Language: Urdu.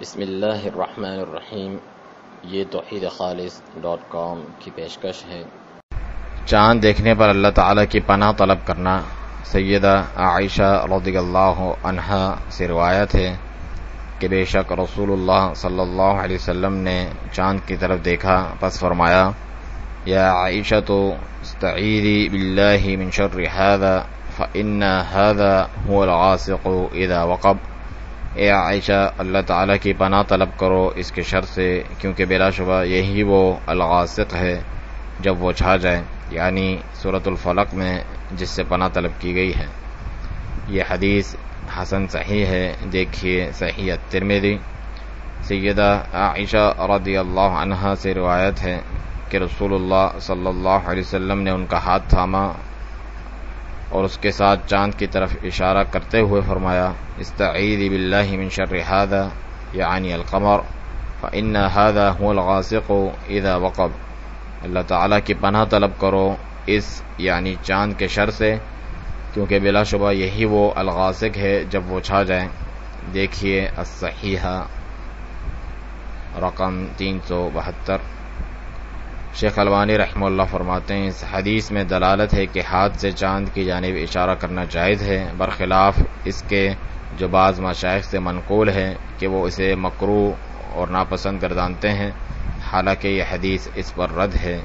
بسم اللہ الرحمن الرحیم۔ یہ توحیدخالص.com کی پیشکش ہے۔ چاند دیکھنے پر اللہ تعالیٰ کی پناہ طلب کرنا۔ سیدہ عائشہ رضی اللہ عنہا سے روایت ہے کہ بے شک رسول اللہ صلی اللہ علیہ وسلم نے چاند کی طرف دیکھا، پس فرمایا: یا عائشہ استعیذی باللہ من شر ھذا فإن ھذا هو الغاسق اذا وقب۔ اے عائشہ، اللہ تعالیٰ کی پناہ طلب کرو اس کے شر سے، کیونکہ بلا شبہ یہی وہ الغاسق ہے جب وہ چھا جائے، یعنی سورۃ الفلق میں جس سے پناہ طلب کی گئی ہے۔ یہ حدیث حسن صحیح ہے، دیکھیے صحیح الترمذی۔ سیدہ عائشہ رضی اللہ عنہا سے روایت ہے کہ رسول اللہ صلی اللہ علیہ وسلم نے ان کا ہاتھ تھاما اور اس کے ساتھ چاند کی طرف اشارہ کرتے ہوئے فرمایا: استعیذی باللہ من شر ھذا، یعنی القمر، فإن ھذا هو الغاسق اذا وقب۔ اللہ تعالیٰ کی پناہ طلب کرو اس یعنی چاند کے شر سے، کیونکہ بلا شبہ یہی وہ الغاسق ہے جب وہ چھا جائے۔ دیکھیے الصحیحہ رقم 372۔ شیخ البانی رحمہ اللہ فرماتے ہیں: اس حدیث میں دلالت ہے کہ ہاتھ سے چاند کی جانب اشارہ کرنا جائز ہے، برخلاف اس کے جو بعض مشائخ سے منقول ہے کہ وہ اسے مکروہ اور ناپسند گردانتے ہیں، حالانکہ یہ حدیث اس پر رد ہے۔